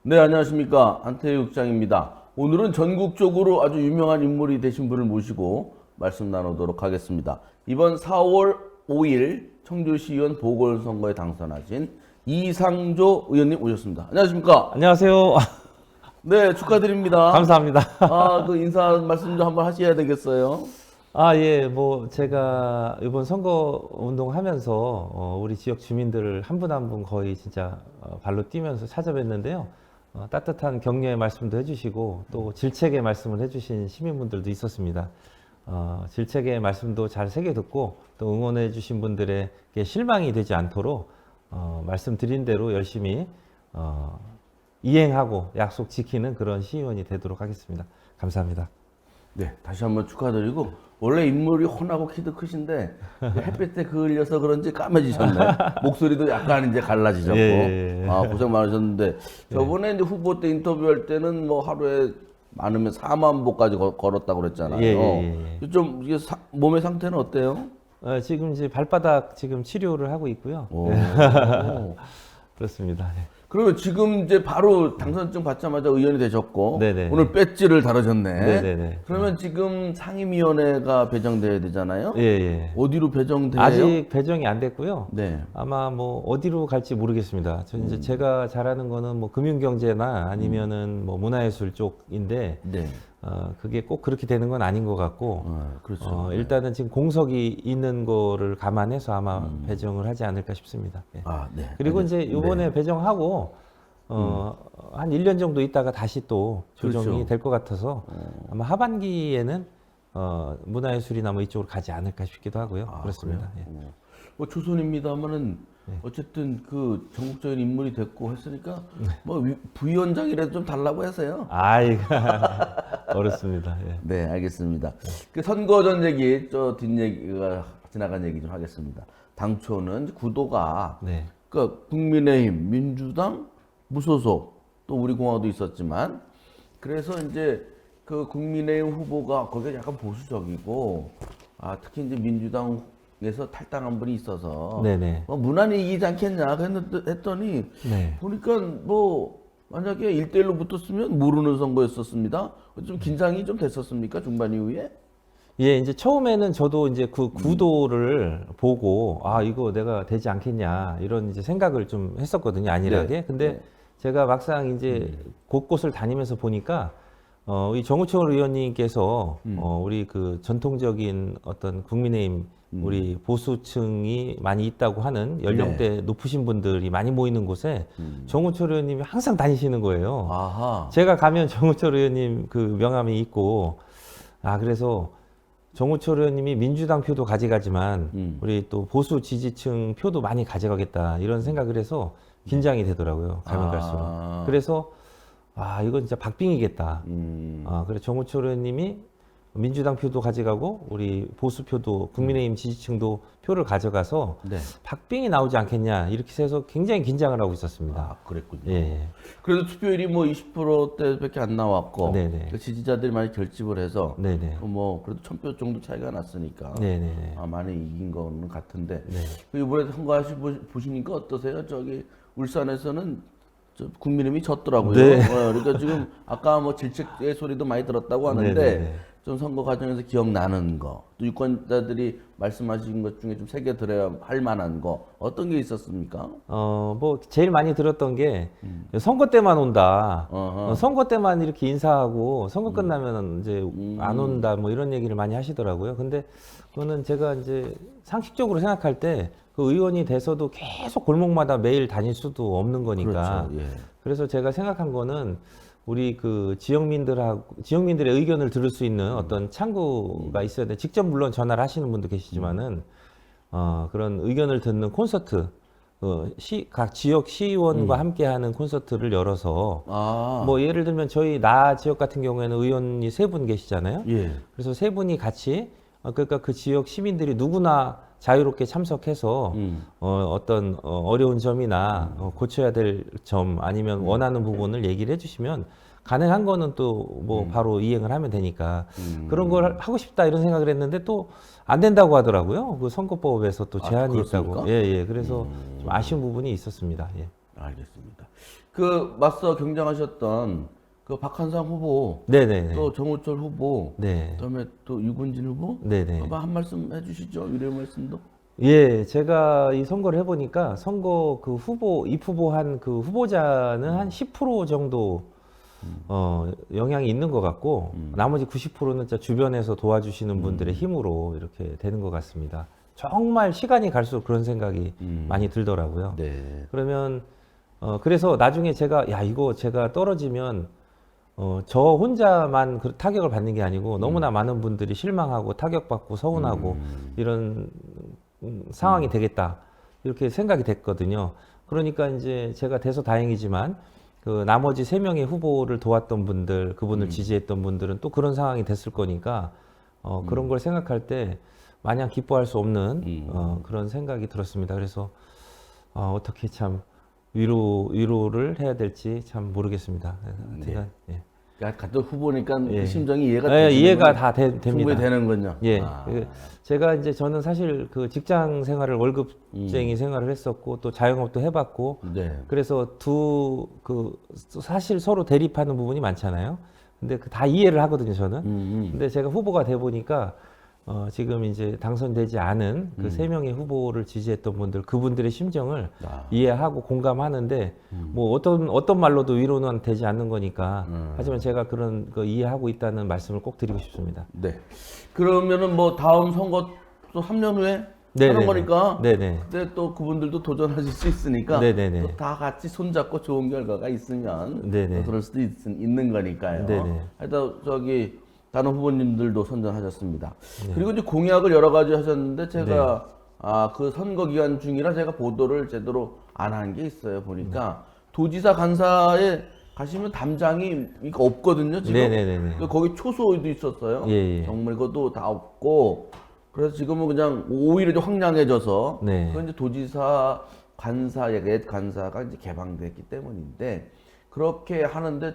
네, 안녕하십니까. 한태희 국장입니다. 오늘은 전국적으로 아주 유명한 인물이 되신 분을 모시고 말씀 나누도록 하겠습니다. 이번 4월 5일 청주시의원 보궐선거에 당선하신 이상조 의원님 오셨습니다. 안녕하십니까. 안녕하세요. 네, 축하드립니다. 감사합니다. 그 인사 말씀 좀 한번 하셔야 되겠어요. 예, 제가 이번 선거 운동하면서 우리 지역 주민들을 한 분 한 분 거의 진짜 발로 뛰면서 찾아뵀는데요. 따뜻한 격려의 말씀도 해주시고 또 질책의 말씀을 해주신 시민분들도 있었습니다. 질책의 말씀도 잘 새겨 듣고 또 응원해주신 분들에게 실망이 되지 않도록 말씀드린 대로 열심히 이행하고 약속 지키는 그런 시의원이 되도록 하겠습니다. 감사합니다. 네, 다시 한번 축하드리고 원래 인물이 훤하고 키도 크신데 햇빛에 그을려서 그런지 까매지셨네. 목소리도 약간 이제 갈라지셨고 예. 고생 많으셨는데 저번에 이제 후보 때 인터뷰할 때는 뭐 하루에 많으면 4만 보까지 걸었다고 그랬잖아요. 좀 이게 몸의 상태는 어때요? 지금 이제 발바닥 지금 치료를 하고 있고요. 오. 그렇습니다. 네. 그러면 지금 이제 바로 당선증 받자마자 의원이 되셨고 네네. 오늘 배지를 다루셨네. 네네네. 그러면 지금 상임위원회가 배정돼야 되잖아요. 예. 어디로 배정돼요? 아직 배정이 안 됐고요. 네. 아마 어디로 갈지 모르겠습니다. 저 이제 제가 잘하는 거는 금융경제나 아니면은 문화예술 쪽인데 네. 그게 꼭 그렇게 되는 건 아닌 것 같고 그렇죠. 일단은 지금 공석이 있는 거를 감안해서 아마 배정을 하지 않을까 싶습니다. 예. 네. 그리고 이제 이번에 배정하고 한 1년 정도 있다가 다시 또 조정이 그렇죠. 될 것 같아서 아마 하반기에는 문화예술이나 이쪽으로 가지 않을까 싶기도 하고요. 그렇습니다. 예. 조선입니다만은 어쨌든 그 전국적인 인물이 됐고 했으니까 부위원장이라도 좀 달라고 하세요. 어렵습니다. 예. 네, 알겠습니다. 그 선거 전 얘기, 뒷얘기가 지나간 얘기 좀 하겠습니다. 당초는 구도가 네. 그 국민의힘, 민주당, 무소속 또 우리 공화도 있었지만 그래서 이제 그 국민의힘 후보가 거기가 약간 보수적이고 특히 이제 민주당에서 탈당한 분이 있어서 네네. 무난히 이기지 않겠냐 했더니 네. 보니까 만약에 1대1로 붙었으면 모르는 선거였었습니다. 좀 긴장이 좀 됐었습니까? 중반 이후에? 예, 이제 처음에는 저도 이제 그 구도를 보고 이거 내가 되지 않겠냐 이런 이제 생각을 좀 했었거든요. 안일하게. 네. 근데 제가 막상 이제 곳곳을 다니면서 보니까 이 정우철 의원님께서 우리 그 전통적인 어떤 국민의힘 우리 보수층이 많이 있다고 하는 연령대 높으신 분들이 많이 모이는 곳에 정우철 의원님이 항상 다니시는 거예요. 아하. 제가 가면 정우철 의원님 그 명함이 있고 그래서 정우철 의원님이 민주당 표도 가져가지만 우리 또 보수 지지층 표도 많이 가져가겠다 이런 생각을 해서 긴장이 되더라고요. 가면 갈수록. 그래서 이건 진짜 박빙이겠다. 그래서 정우철 의원님이 민주당 표도 가져가고 우리 보수 표도 국민의힘 지지층도 표를 가져가서 박빙이 나오지 않겠냐 이렇게 해서 굉장히 긴장을 하고 있었습니다. 그랬군요. 예. 그래도 투표율이 20%대밖에 안 나왔고 네네. 그 지지자들이 많이 결집을 해서 네네. 그래도 1000표 정도 차이가 났으니까 네네. 많이 이긴 거는 같은데 네. 이번에 보시니까 어떠세요? 저기 울산에서는 국민의힘이 졌더라고요. 네. 그러니까 지금 아까 질책의 소리도 많이 들었다고 하는데 네네네. 좀 선거 과정에서 기억나는 거, 또 유권자들이 말씀하신 것 중에 좀 새겨 들어야 할 만한 거 어떤 게 있었습니까? 제일 많이 들었던 게 선거 때만 온다. 어허. 선거 때만 이렇게 인사하고 선거 끝나면 이제 안 온다. 이런 얘기를 많이 하시더라고요. 근데 그거는 제가 이제 상식적으로 생각할 때 그 의원이 돼서도 계속 골목마다 매일 다닐 수도 없는 거니까. 그렇죠. 예. 그래서 제가 생각한 거는 우리 그 지역민들의 의견을 들을 수 있는 어떤 창구가 있어야 돼. 직접 물론 전화를 하시는 분도 계시지만은 그런 의견을 듣는 콘서트, 각 지역 시의원과 함께하는 콘서트를 열어서 예를 들면 저희 지역 같은 경우에는 의원이 3분 계시잖아요. 예. 그래서 3분이 같이 그러니까 그 지역 시민들이 누구나 자유롭게 참석해서 어떤 어려운 점이나 고쳐야 될 점 아니면 원하는 부분을 얘기를 해주시면 가능한 거는 또 바로 이행을 하면 되니까 그런 걸 하고 싶다 이런 생각을 했는데 또 안 된다고 하더라고요. 그 선거법에서 또 제한이 그렇습니까? 있다고. 예. 그래서 좀 아쉬운 부분이 있었습니다. 예. 알겠습니다. 그 맞서 경쟁하셨던 그 박한상 후보, 네네네. 또 정우철 후보, 네. 그다음에 또 유군진 후보, 네네. 한번 한 말씀 해주시죠. 위로의 말씀도. 예, 제가 이 선거를 해보니까 선거 그 후보, 입후보한 그 후보자는 한 10% 정도 영향이 있는 것 같고, 나머지 90%는 주변에서 도와주시는 분들의 힘으로 이렇게 되는 것 같습니다. 정말 시간이 갈수록 그런 생각이 많이 들더라고요. 네. 그러면, 그래서 나중에 제가, 야, 이거 제가 떨어지면, 저 혼자만 그 타격을 받는 게 아니고, 너무나 많은 분들이 실망하고 타격받고 서운하고, 이런 상황이 되겠다. 이렇게 생각이 됐거든요. 그러니까 이제 제가 돼서 다행이지만 그 나머지 3명의 후보를 도왔던 분들, 그분을 지지했던 분들은 또 그런 상황이 됐을 거니까 그런 걸 생각할 때 마냥 기뻐할 수 없는 그런 생각이 들었습니다. 그래서 어떻게 참 위로를 해야 될지 참 모르겠습니다. 제가, 예. 같은 후보니까 예. 그 심정이 이해가 예, 되시는군요. 이해가 다 됩니다. 충분히 되는군요. 예. 아. 제가 이제 저는 사실 그 직장 생활을 월급쟁이 생활을 했었고 또 자영업도 해봤고 네. 그래서 사실 서로 대립하는 부분이 많잖아요. 근데 그 다 이해를 하거든요, 저는. 근데 제가 후보가 돼 보니까 지금 이제 당선되지 않은 그 3명의 후보를 지지했던 분들, 그분들의 심정을 이해하고 공감하는데, 뭐 어떤 말로도 위로는 되지 않는 거니까. 하지만 제가 그런 거 이해하고 있다는 말씀을 꼭 드리고 싶습니다. 네. 그러면은 뭐 다음 선거 또 3년 후에 네네네. 하는 거니까 네네. 그때 또 그분들도 도전하실 수 있으니까 네네네. 또 다 같이 손잡고 좋은 결과가 있으면 네네. 또 그럴 수도 있는 거니까요. 네네. 하여튼 저기 다른 후보님들도 선전하셨습니다. 네. 그리고 이제 공약을 여러 가지 하셨는데 제가 그 선거 기간 중이라 제가 보도를 제대로 안 한 게 있어요. 보니까 도지사 간사에 가시면 담장이 없거든요. 지금 네네네네. 거기 초소도 있었어요. 예. 정말 그것도 다 없고 그래서 지금은 그냥 오히려 좀 황량해져서 네. 그 이제 도지사 간사, 옛 간사가 이제 개방됐기 때문인데 그렇게 하는데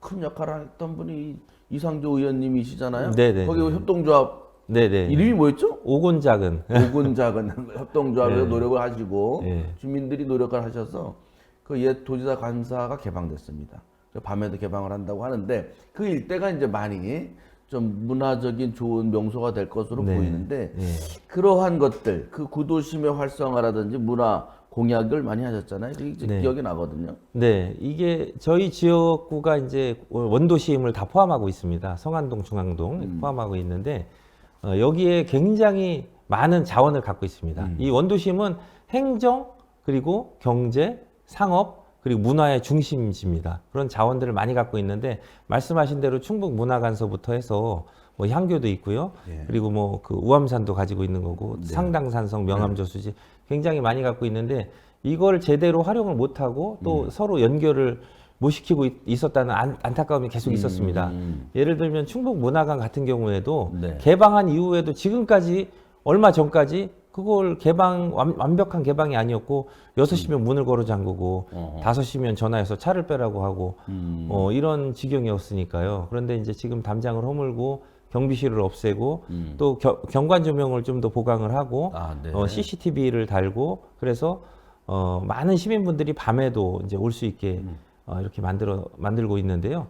큰 역할을 했던 분이 이상조 의원님이시잖아요. 네네. 거기 협동조합 네네. 이름이 뭐였죠? 오곤작은. 오군작은 협동조합에서 네. 노력을 하시고 네. 주민들이 노력을 하셔서 그 옛 도지사 간사가 개방됐습니다. 밤에도 개방을 한다고 하는데 그 일대가 이제 많이 좀 문화적인 좋은 명소가 될 것으로 네. 보이는데 네. 그러한 것들 그 구도심의 활성화라든지 문화 공약을 많이 하셨잖아요. 그게 이제 네. 기억이 나거든요. 네, 이게 저희 지역구가 이제 원도심을 다 포함하고 있습니다. 성안동, 중앙동 포함하고 있는데 여기에 굉장히 많은 자원을 갖고 있습니다. 이 원도심은 행정 그리고 경제, 상업 그리고 문화의 중심지입니다. 그런 자원들을 많이 갖고 있는데 말씀하신 대로 충북 문화관서부터 해서 뭐 향교도 있고요. 예. 그리고 뭐 그 우암산도 가지고 있는 거고 상당산성, 명암저수지 굉장히 많이 갖고 있는데 이걸 제대로 활용을 못하고 또 서로 연결을 못 시키고 있었다는 안타까움이 계속 있었습니다. 예를 들면 충북 문화관 같은 경우에도 네. 개방한 이후에도 지금까지 얼마 전까지 그걸 완벽한 개방이 아니었고 6시면 문을 걸어 잠그고 5시면 전화해서 차를 빼라고 하고 이런 지경이었으니까요. 그런데 이제 지금 담장을 허물고 경비실을 없애고 또 경관 조명을 좀 더 보강을 하고 네. CCTV를 달고 그래서 많은 시민분들이 밤에도 이제 올 수 있게 이렇게 만들고 있는데요.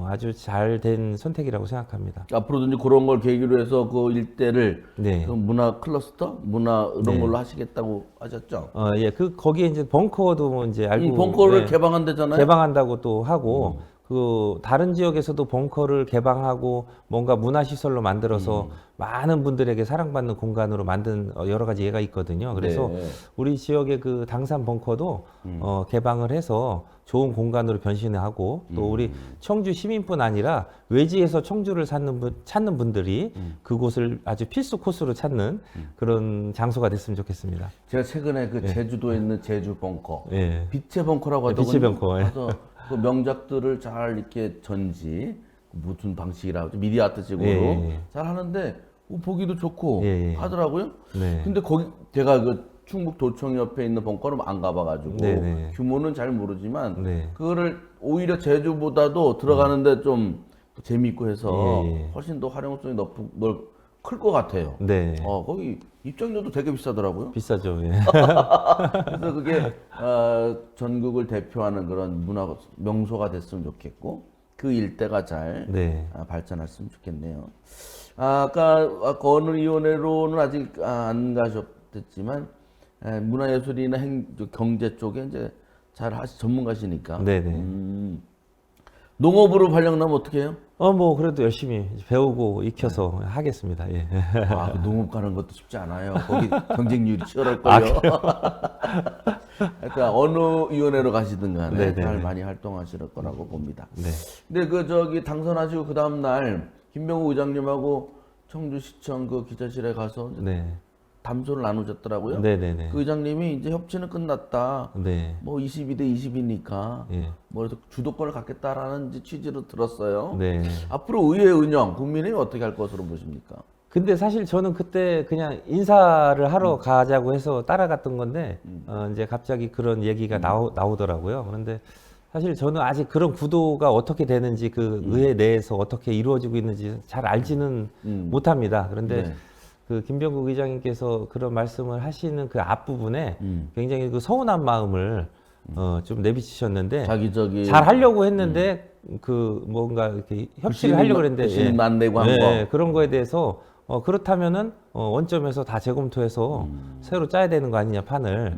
아주 잘 된 선택이라고 생각합니다. 앞으로도 이제 그런 걸 계기로 해서 그 일대를 네. 그 문화 클러스터, 문화 이런 네. 걸로 하시겠다고 하셨죠? 예, 거기에 이제 벙커도 뭐 이제 알고 벙커를 네, 개방한다잖아요. 개방한다고 또 하고 그 다른 지역에서도 벙커를 개방하고 뭔가 문화시설로 만들어서 많은 분들에게 사랑받는 공간으로 만든 여러 가지 예가 있거든요. 그래서 네. 우리 지역의 그 당산 벙커도 개방을 해서 좋은 공간으로 변신하고 또 우리 청주 시민뿐 아니라 외지에서 청주를 찾는 분들이 그곳을 아주 필수 코스로 찾는 그런 장소가 됐으면 좋겠습니다. 제가 최근에 그 제주도에 있는 제주 벙커, 예. 빛의 벙커라고 네, 빛의 하더군요. 벙커, 예. 그래서 그 명작들을 잘 이렇게 무슨 방식이라고 하죠? 미디어 아트식으로 예. 잘 하는데 보기도 좋고 예. 하더라고요. 네. 근데 거기 제가 그 충북 도청 옆에 있는 벙커는 안 가봐가지고 네네. 규모는 잘 모르지만 네. 그거를 오히려 제주보다도 들어가는데 좀 재미있고 해서 예. 훨씬 더 활용성이 클 것 같아요. 네. 거기 입장료도 되게 비싸더라고요. 비싸죠. 예. 그래서 그게 전국을 대표하는 그런 문화 명소가 됐으면 좋겠고 그 일대가 잘 네. 발전했으면 좋겠네요. 아까 어느 위원회로는 아직 안 가셨지만 문화예술이나 경제 쪽에 이제 잘 전문가시니까. 네네. 농업으로 발령나면 어떻게 해요? 뭐 그래도 열심히 배우고 익혀서 하겠습니다. 예. 그 농업 가는 것도 쉽지 않아요. 거기 경쟁률이 치열할걸요. 그러니까 어느 위원회로 가시든 간에 네네네. 잘 많이 활동하실 거라고 봅니다. 네. 근데 당선하시고 그 다음 날 김병우 의장님하고 청주시청 그 기자실에 가서 네. 담소를 나누셨더라고요. 네네네. 그 의장님이 이제 협치는 끝났다. 네. 뭐 22대 20이니까 예. 뭐 주도권을 갖겠다라는 이제 취지로 들었어요. 네. 앞으로 의회 운영 국민의힘이 어떻게 할 것으로 보십니까? 근데 사실 저는 그때 그냥 인사를 하러 가자고 해서 따라갔던 건데 이제 갑자기 그런 얘기가 나오더라고요. 그런데 사실 저는 아직 그런 구도가 어떻게 되는지 그 의회 내에서 어떻게 이루어지고 있는지 잘 알지는 못합니다. 그런데 네. 그 김병국 의장님께서 그런 말씀을 하시는 그 앞부분에 굉장히 그 서운한 마음을 좀 내비치셨는데 잘 하려고 했는데 그 뭔가 이렇게 협치를 하려고 했는데 불신 안 내고 한 거. 예, 그런 거에 대해서 그렇다면은 원점에서 다 재검토해서 새로 짜야 되는 거 아니냐 판을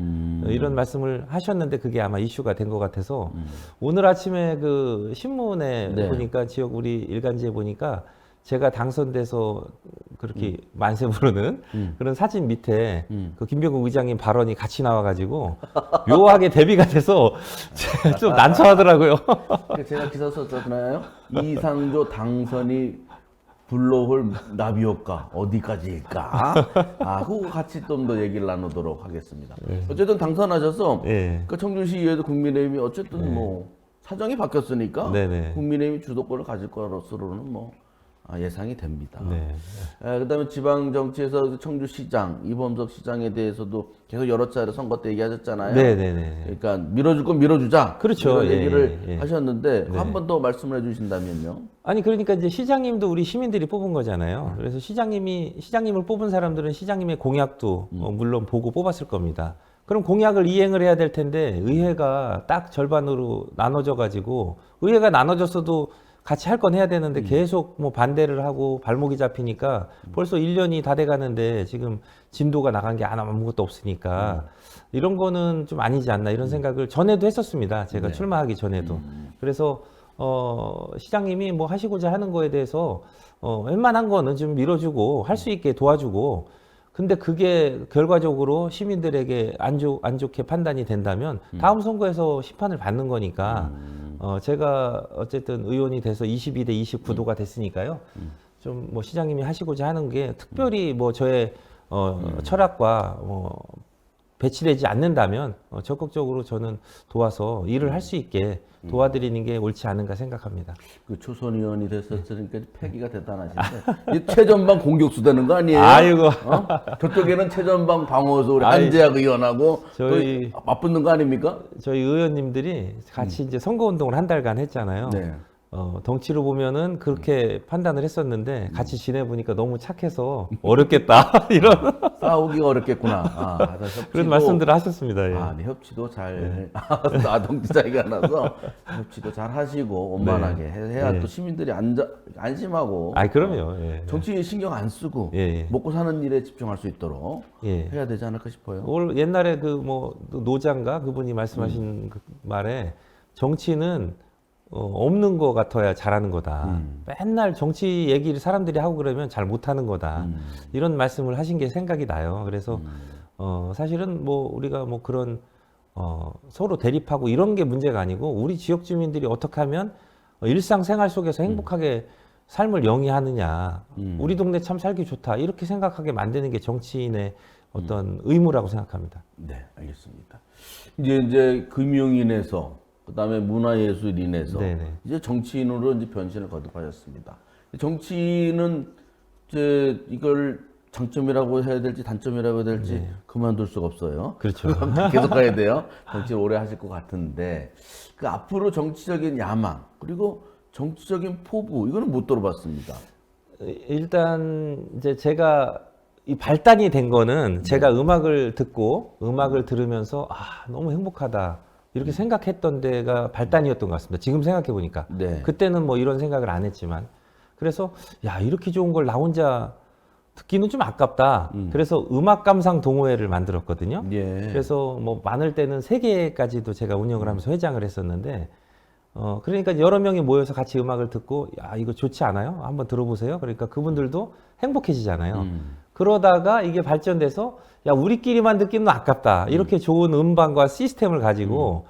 이런 말씀을 하셨는데 그게 아마 이슈가 된 것 같아서 오늘 아침에 그 신문에 네. 보니까 지역 우리 일간지에 보니까 제가 당선돼서 그렇게 만세 부르는 그런 사진 밑에 그 김병국 의장님 발언이 같이 나와가지고 묘하게 대비가 돼서 좀 난처하더라고요. 제가 기사 썼잖아요. 이상조 당선이 불러올 나비효과 어디까지일까? 그거 같이 좀 더 얘기를 나누도록 하겠습니다. 어쨌든 당선하셔서 예. 그 청주시의회도 국민의힘이 어쨌든 뭐 사정이 바뀌었으니까 네네. 국민의힘이 주도권을 가질 것으로는 뭐 예상이 됩니다. 네. 그다음에 지방 정치에서 청주시장 이범석 시장에 대해서도 계속 여러 차례 선거 때 얘기하셨잖아요. 네네네. 그러니까 밀어줄 건 밀어주자. 그렇죠. 이런 예, 얘기를 예. 하셨는데 네. 한 번 더 말씀을 해주신다면요. 아니 그러니까 이제 시장님도 우리 시민들이 뽑은 거잖아요. 그래서 시장님을 뽑은 사람들은 시장님의 공약도 물론 보고 뽑았을 겁니다. 그럼 공약을 이행을 해야 될 텐데 의회가 딱 절반으로 나눠져 가지고 의회가 나눠졌어도 같이 할 건 해야 되는데 계속 뭐 반대를 하고 발목이 잡히니까 벌써 1년이 다 돼 가는데 지금 진도가 나간 게 아무것도 없으니까 이런 거는 좀 아니지 않나 이런 생각을 전에도 했었습니다. 제가 네. 출마하기 전에도. 그래서 시장님이 뭐 하시고자 하는 거에 대해서 웬만한 거는 좀 밀어주고 할 수 있게 도와주고 근데 그게 결과적으로 시민들에게 안 좋게 판단이 된다면 다음 선거에서 심판을 받는 거니까 제가 어쨌든 의원이 돼서 22대 29도가 됐으니까요. 좀 뭐 시장님이 하시고자 하는 게 특별히 뭐 저의 철학과 배치되지 않는다면 적극적으로 저는 도와서 일을 할 수 있게 도와드리는 게 옳지 않은가 생각합니다. 그 초선 의원이 됐었으니까 패기가 대단하신데 이 최전방 공격수 되는 거 아니에요? 아이고. 저쪽에는 최전방 방어수 우리 아이, 한재학 의원하고 저희- 또 맞붙는 거 아닙니까? 저희 의원님들이 같이 이제 선거운동을 한 달간 했잖아요. 네. 덩치로 보면은 그렇게 판단을 했었는데 같이 지내보니까 너무 착해서 어렵겠다 이런 싸우기가 어렵겠구나. 그런 말씀들을 하셨습니다. 예. 네, 협치도 잘 동지 차이가 나서 협치도 잘 하시고 원만하게 해야 네. 또 시민들이 안심하고 아이 그럼요. 예. 정치에 신경 안 쓰고 예, 예. 먹고 사는 일에 집중할 수 있도록 예. 해야 되지 않을까 싶어요. 올 옛날에 그 뭐 노장가 그분이 말씀하신 그 말에 정치는 없는 거 같아야 잘하는 거다. 맨날 정치 얘기를 사람들이 하고 그러면 잘 못하는 거다. 이런 말씀을 하신 게 생각이 나요. 그래서 사실은 뭐 우리가 뭐 그런 서로 대립하고 이런 게 문제가 아니고 우리 지역 주민들이 어떻게 하면 일상생활 속에서 행복하게 삶을 영위하느냐. 우리 동네 참 살기 좋다. 이렇게 생각하게 만드는 게 정치인의 어떤 의무라고 생각합니다. 네, 알겠습니다. 이제 금융인에서 그다음에 문화예술인에서 네네. 이제 정치인으로 이제 변신을 거듭하셨습니다. 정치인은 이제 이걸 장점이라고 해야 될지 단점이라고 해야 될지 그만둘 수가 없어요. 그렇죠. 계속 가야 돼요. 정치를 오래 하실 것 같은데 그 앞으로 정치적인 야망 그리고 정치적인 포부 이거는 못 들어봤습니다. 일단 이제 제가 이 발단이 된 거는 제가 음악을 듣고 음악을 들으면서 너무 행복하다 이렇게 생각했던 데가 발단이었던 것 같습니다. 지금 생각해 보니까 네. 그때는 뭐 이런 생각을 안 했지만 그래서 야 이렇게 좋은 걸 나 혼자 듣기는 좀 아깝다. 그래서 음악 감상 동호회를 만들었거든요. 예. 그래서 뭐 많을 때는 3개까지도 제가 운영을 하면서 회장을 했었는데 그러니까 여러 명이 모여서 같이 음악을 듣고 야 이거 좋지 않아요? 한번 들어보세요. 그러니까 그분들도 행복해지잖아요. 그러다가 이게 발전돼서 야 우리끼리만 듣기는 아깝다. 이렇게 좋은 음반과 시스템을 가지고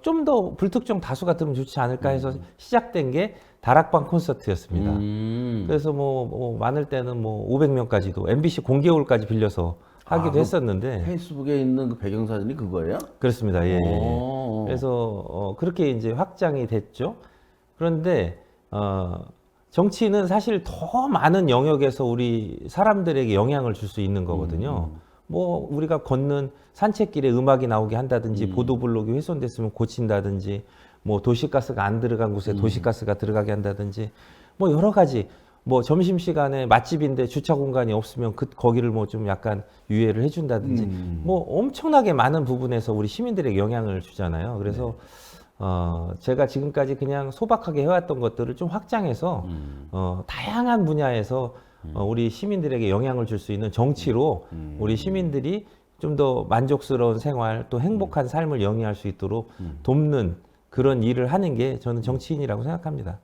좀 더 불특정 다수가 들으면 좋지 않을까 해서 시작된 게 다락방 콘서트였습니다. 그래서 뭐 많을 때는 뭐 500명까지도 MBC 공개홀까지 빌려서 하기도 했었는데 페이스북에 있는 그 배경사진이 그거예요? 그렇습니다. 예, 예. 오. 그래서 그렇게 이제 확장이 됐죠. 그런데 정치는 사실 더 많은 영역에서 우리 사람들에게 영향을 줄 수 있는 거거든요. 뭐 우리가 걷는 산책길에 음악이 나오게 한다든지 보도블록이 훼손됐으면 고친다든지 뭐 도시가스가 안 들어간 곳에 도시가스가 들어가게 한다든지 뭐 여러 가지 뭐 점심시간에 맛집인데 주차 공간이 없으면 거기를 뭐 좀 약간 유예를 해준다든지 뭐 엄청나게 많은 부분에서 우리 시민들에게 영향을 주잖아요. 그래서 제가 지금까지 그냥 소박하게 해왔던 것들을 좀 확장해서 다양한 분야에서 우리 시민들에게 영향을 줄 수 있는 정치로 우리 시민들이 좀 더 만족스러운 생활 또 행복한 삶을 영위할 수 있도록 돕는 그런 일을 하는 게 저는 정치인이라고 생각합니다.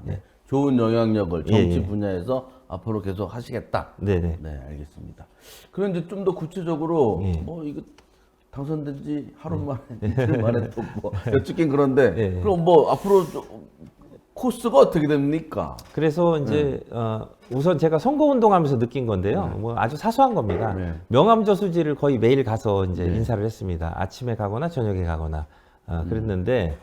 네. 좋은 영향력을 정치 예. 분야에서 앞으로 계속 하시겠다. 네네. 네, 알겠습니다. 그럼 이제 좀 더 구체적으로 예. 뭐 이거 당선된 지 하루 만에 이틀 만에 또 뭐 여쭙긴 그런데 예. 그럼 뭐 앞으로 코스가 어떻게 됩니까? 그래서 이제 우선 제가 선거운동하면서 느낀 건데요. 뭐 아주 사소한 겁니다. 네. 명암저수지를 거의 매일 가서 이제 인사를 했습니다. 아침에 가거나 저녁에 가거나 그랬는데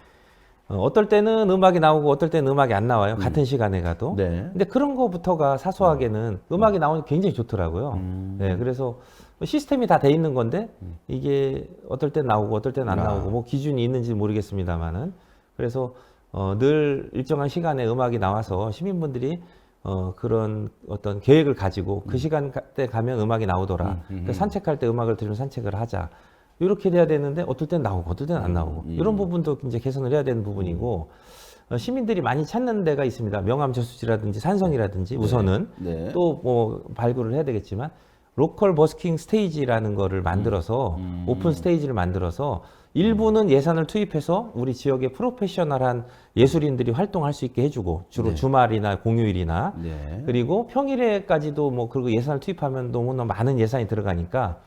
어떨 때는 음악이 나오고 어떨 때는 음악이 안 나와요. 같은 시간에 가도. 네. 근데 그런 거부터가 사소하게는 음악이 나오니 굉장히 좋더라고요. 네, 그래서 시스템이 다 돼 있는 건데 이게 어떨 땐 나오고 어떨 땐 안 나오고 뭐 기준이 있는지 모르겠습니다만은 그래서 늘 일정한 시간에 음악이 나와서 시민분들이 그런 어떤 계획을 가지고 그 시간대 가면 음악이 나오더라. 그러니까 산책할 때 음악을 들으면 산책을 하자. 이렇게 돼야 되는데 어떨 땐 나오고 어떨 땐 안 나오고 이런 부분도 이제 개선을 해야 되는 부분이고 시민들이 많이 찾는 데가 있습니다. 명암저수지라든지 산성이라든지 우선은 네. 또 뭐 발굴을 해야 되겠지만 로컬 버스킹 스테이지라는 거를 만들어서 오픈 스테이지를 만들어서 일부는 예산을 투입해서 우리 지역의 프로페셔널한 예술인들이 활동할 수 있게 해주고 주로 주말이나 공휴일이나 네. 그리고 평일에까지도 뭐 그리고 예산을 투입하면 너무나 많은 예산이 들어가니까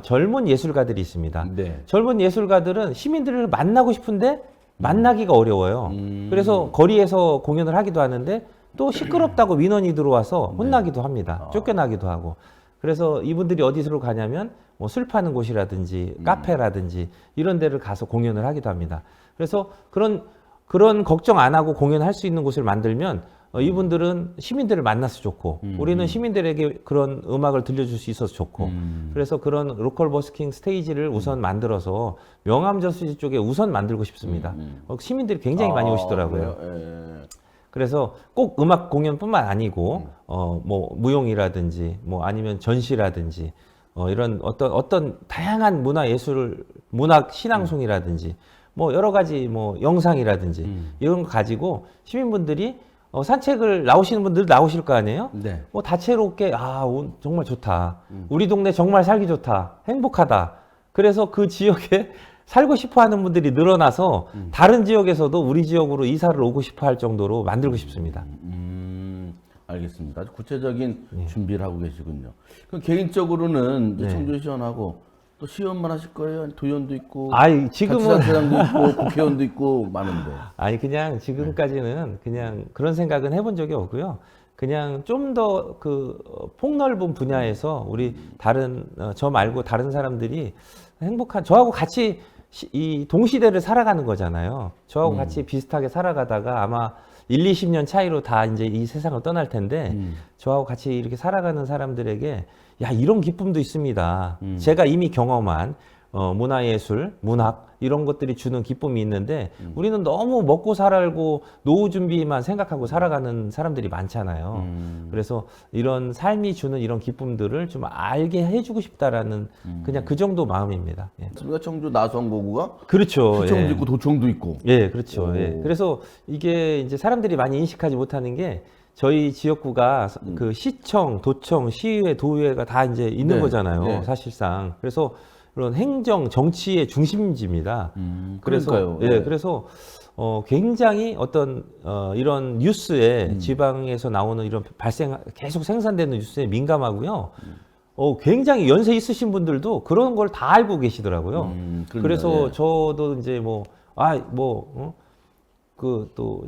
젊은 예술가들이 있습니다. 네. 젊은 예술가들은 시민들을 만나고 싶은데 만나기가 어려워요. 그래서 거리에서 공연을 하기도 하는데 또 시끄럽다고 민원이 들어와서 혼나기도 합니다. 쫓겨나기도 하고. 그래서 이분들이 어디로 가냐면 뭐 술 파는 곳이라든지 카페라든지 이런 데를 가서 공연을 하기도 합니다. 그래서 그런 걱정 안 하고 공연할 수 있는 곳을 만들면 이분들은 시민들을 만나서 좋고 우리는 시민들에게 그런 음악을 들려줄 수 있어서 좋고 그래서 그런 로컬 버스킹 스테이지를 우선 만들어서 명암저수지 쪽에 우선 만들고 싶습니다. 시민들이 굉장히 많이 오시더라고요. 그래요? 그래서 꼭 음악 공연뿐만 아니고 뭐 무용이라든지 뭐 아니면 전시라든지 이런 어떤 다양한 문학 신앙송이라든지 뭐 여러 가지 뭐 영상이라든지 이런 거 가지고 시민분들이 산책을 나오시는 분들 나오실 거 아니에요? 네. 뭐 다채롭게 정말 좋다. 우리 동네 정말 살기 좋다. 행복하다. 그래서 그 지역에 살고 싶어 하는 분들이 늘어나서 다른 지역에서도 우리 지역으로 이사를 오고 싶어 할 정도로 만들고 싶습니다. 알겠습니다. 아주 구체적인 준비를 하고 계시군요. 그럼 개인적으로는 이제 청주시원하고 또 시의원만 하실 거예요? 도의원도 있고, 지금은 자치단체장도 있고, 국회의원도 있고 많은데. 그냥 지금까지는 그냥 그런 생각은 해본 적이 없고요. 그냥 좀 더 그 폭넓은 분야에서 우리 저 말고 다른 사람들이 저하고 같이 이 동시대를 살아가는 거잖아요. 저하고 같이 비슷하게 살아가다가 아마 1, 20년 차이로 다 이제 이 세상을 떠날 텐데 저하고 같이 이렇게 살아가는 사람들에게 야, 이런 기쁨도 있습니다. 제가 이미 경험한 문화예술, 문학 이런 것들이 주는 기쁨이 있는데 우리는 너무 먹고 살고 노후 준비만 생각하고 살아가는 사람들이 많잖아요. 그래서 이런 삶이 주는 이런 기쁨들을 좀 알게 해주고 싶다라는 그냥 그 정도 마음입니다. 예. 우리가 청주 나성고구가 그렇죠. 시청도 예. 있고 도청도 있고. 예, 그렇죠. 오. 예. 그래서 이게 이제 사람들이 많이 인식하지 못하는 게 저희 지역구가 그 시청, 도청, 시의회, 도의회가 다 이제 있는 네, 거잖아요. 네. 사실상. 그래서 이런 행정, 정치의 중심지입니다. 그래서 그러니까요. 예, 네. 그래서 굉장히 어떤 이런 뉴스에 지방에서 나오는 이런 계속 생산되는 뉴스에 민감하고요. 굉장히 연세 있으신 분들도 그런 걸 다 알고 계시더라고요. 그럼요. 그래서 예. 저도 이제 그 또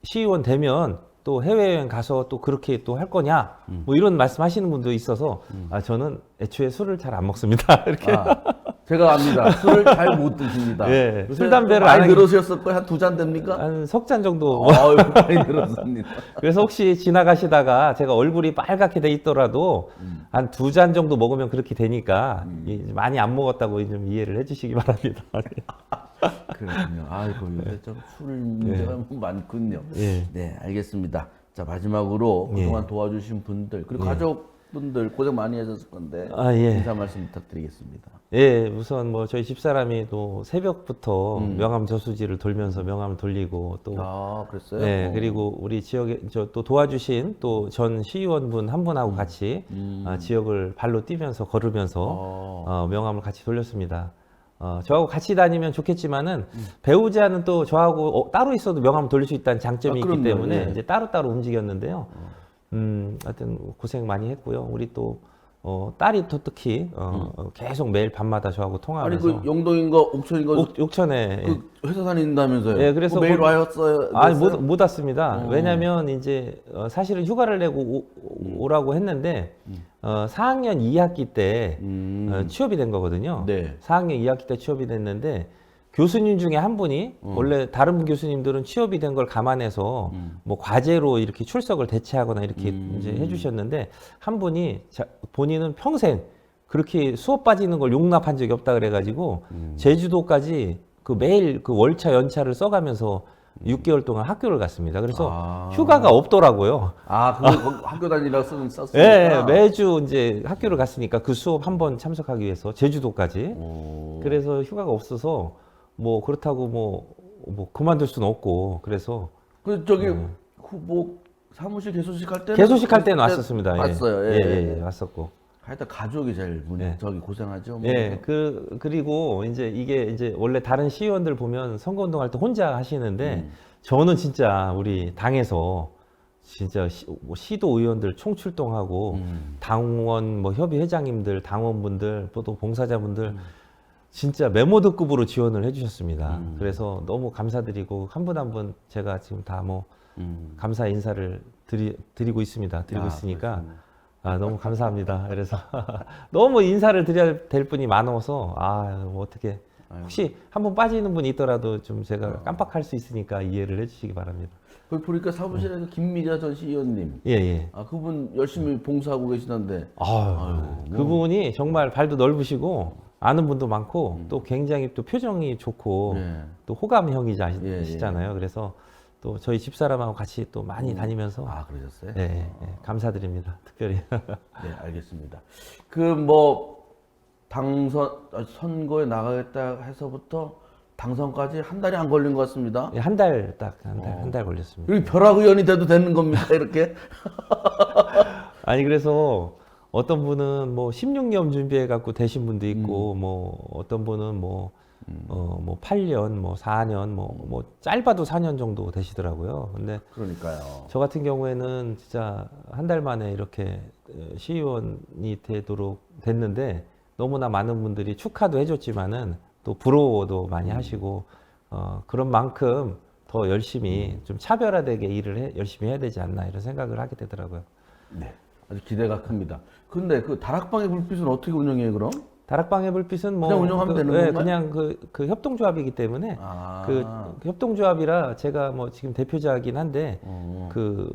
시의원 되면 또 해외여행 가서 또 그렇게 또 할 거냐 뭐 이런 말씀하시는 분도 있어서 저는 애초에 술을 잘 안 먹습니다. 이렇게 제가 압니다. 술을 잘 못 드십니다. 예, 요새 술, 담배를 안 많이 하기- 늘으셨을 거예요. 한 2잔 됩니까? 한 석 잔 정도. 아유, 많이 늘었습니다. 그래서 혹시 지나가시다가 제가 얼굴이 빨갛게 돼 있더라도 한 2잔 정도 먹으면 그렇게 되니까 많이 안 먹었다고 좀 이해를 해주시기 바랍니다. 그렇군요. 아이고, 요새 좀 술 문제가 많군요. 예. 네, 알겠습니다. 자, 마지막으로 예. 그동안 도와주신 분들, 그리고 가족분들 고생 많이 하셨을 건데, 아, 예. 인사 말씀 부탁드리겠습니다. 예, 우선 뭐 저희 집사람이 또 새벽부터 명함 저수지를 돌면서 명함을 돌리고 또 아, 그랬어요? 네, 그리고 우리 지역에 또 도와주신 또 전 시의원분 한 분하고 같이 지역을 발로 뛰면서 걸으면서 명함을 같이 돌렸습니다. 저하고 같이 다니면 좋겠지만은 배우자는 또 저하고 따로 있어도 명함을 돌릴 수 있다는 장점이 있기 그럼요. 때문에 예. 이제 따로따로 움직였는데요. 하여튼 고생 많이 했고요. 우리 또 딸이 또 특히 계속 매일 밤마다 저하고 아니, 통화하면서 그 영동인가 옥천인가 옥천에 그 회사 다닌다면서요? 예, 그래서 매일 뭐- 와였어요? 아니 못 왔습니다. 어. 왜냐하면 이제 사실은 휴가를 내고 오라고 했는데 4학년 2학기 때 취업이 된 거거든요. 네. 4학년 2학기 때 취업이 됐는데 교수님 중에 한 분이 원래 다른 교수님들은 취업이 된 걸 감안해서 뭐 과제로 이렇게 출석을 대체하거나 이렇게 이제 해주셨는데 한 분이 본인은 평생 그렇게 수업 빠지는 걸 용납한 적이 없다 그래가지고 제주도까지 그 매일 그 월차 연차를 써가면서 6개월 동안 학교를 갔습니다. 그래서 휴가가 없더라고요. 아, 그거 학교 다니라고 썼으니까. 예, 매주 이제 학교를 갔으니까 그 수업 한 번 참석하기 위해서 제주도까지. 오. 그래서 휴가가 없어서 뭐 그렇다고 뭐 그만둘 수는 없고 그래서 그 저기 후보 사무실 개소식 할 때는 개소식 할 때는 그때 왔었습니다. 예. 왔어요. 예, 예, 왔었고. 하여튼 가족이 제일 예. 저기 고생하죠. 뭐. 예, 그리고 이제 이게 이제 원래 다른 시의원들 보면 선거운동 할 때 혼자 하시는데 저는 진짜 우리 당에서 진짜 뭐 시도 의원들 총출동하고 당원 뭐 협의회장님들, 당원분들 또 봉사자분들 진짜 메모드급으로 지원을 해주셨습니다. 그래서 너무 감사드리고 한 분 한 분 제가 지금 다 뭐 감사 인사를 드리고 있습니다. 드리고 있으니까 너무 감사합니다. 그래서 너무 인사를 드려야 될 분이 많아서 뭐 어떻게 혹시 한 분 빠지는 분이 있더라도 좀 제가 깜빡할 수 있으니까 이해를 해주시기 바랍니다. 거기 보니까 사무실에서 김미자 전 시의원님. 예, 예. 아, 그분 열심히 봉사하고 계시던데. 그분이 정말 발도 넓으시고 아는 분도 많고 또 굉장히 또 표정이 좋고 예. 또 호감형이시잖아요. 그래서 또 저희 집사람하고 같이 또 많이 다니면서 아, 그러셨어요? 네, 감사드립니다. 특별히. 네, 알겠습니다. 그 뭐 선거에 나가겠다 해서부터 당선까지 한 달이 안 걸린 것 같습니다. 한 달 한 달 걸렸습니다. 여기 벼락 의원이 돼도 되는 겁니까, 이렇게? 아니 그래서 어떤 분은 뭐 16년 준비해 갖고 되신 분도 있고 뭐 어떤 분은 뭐 8년, 뭐 4년, 뭐 짧아도 4년 정도 되시더라고요. 근데 그러니까요. 저 같은 경우에는 진짜 한 달 만에 이렇게 시의원이 되도록 됐는데 너무나 많은 분들이 축하도 해줬지만은 또 부러워도 많이 하시고 그런 만큼 더 열심히 좀 차별화되게 일을 열심히 해야 되지 않나 이런 생각을 하게 되더라고요. 네, 아주 기대가 큽니다. 근데 그 다락방의 불빛은 어떻게 운영해요, 그럼? 다락방의 불빛은 뭐 그냥 운영하면 되는 건가요? 그냥 그 협동조합이기 때문에 그 협동조합이라 제가 뭐 지금 대표자이긴 한데 그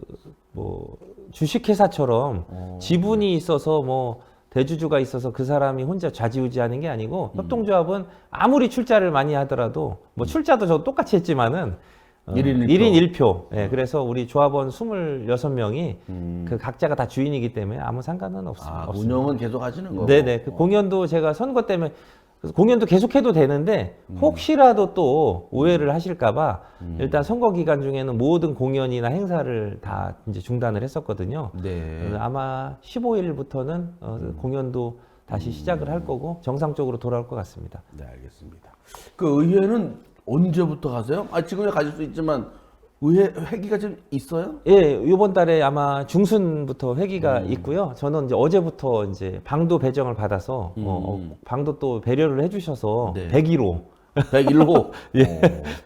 뭐 주식회사처럼 지분이 있어서 뭐 대주주가 있어서 그 사람이 혼자 좌지우지하는 게 아니고 협동조합은 아무리 출자를 많이 하더라도 뭐 출자도 저 똑같이 했지만은 1인 1인 1표. 예, 그래서 우리 조합원 26명이 그 각자가 다 주인이기 때문에 아무 상관은 없습니다. 운영은 계속 하시는 거고. 네네. 그 공연도 제가 선거 때문에 그래서 공연도 계속해도 되는데 혹시라도 또 오해를 하실까봐 일단 선거 기간 중에는 모든 공연이나 행사를 다 이제 중단을 했었거든요. 네. 아마 15일부터는 공연도 다시 시작을 할 거고 정상적으로 돌아올 것 같습니다. 네, 알겠습니다. 그 의회는 언제부터 가세요? 지금에 가실 수 있지만 의회 회기가 좀 있어요? 예, 이번 달에 아마 중순부터 회기가 있고요. 저는 이제 어제부터 이제 방도 배정을 받아서 방도 또 배려를 해주셔서 네. 101호. 101호. 예,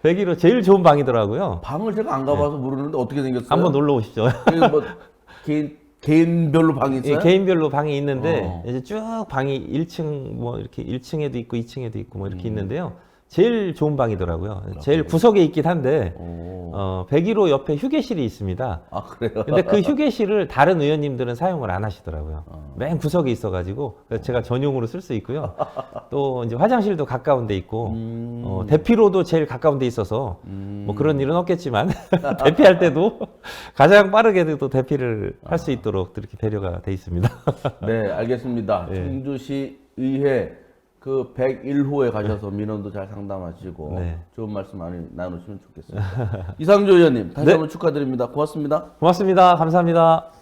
101호 제일 좋은 방이더라고요. 방을 제가 안 가봐서 모르는데 어떻게 생겼어요? 한번 놀러 오시죠. 뭐 개인별로 방이 있어요? 예, 개인별로 방이 있는데 이제 쭉 방이 1층 뭐 이렇게 1층에도 있고 2층에도 있고 뭐 이렇게 있는데요. 제일 좋은 방이더라고요. 제일 구석에 있긴 한데 101호 옆에 휴게실이 있습니다. 아, 그래요? 근데 그 휴게실을 다른 의원님들은 사용을 안 하시더라고요. 맨 구석에 있어가지고 그래서 제가 전용으로 쓸 수 있고요. 또 이제 화장실도 가까운 데 있고 대피로도 제일 가까운 데 있어서 뭐 그런 일은 없겠지만 대피할 때도 가장 빠르게 또 대피를 할 수 있도록 이렇게 배려가 돼 있습니다. 네, 알겠습니다. 네. 청주시 의회 그 101호에 가셔서 민원도 잘 상담하시고 네. 좋은 말씀 많이 나누시면 좋겠습니다. 이상조 의원님 다시 네. 한번 축하드립니다. 고맙습니다. 고맙습니다. 감사합니다.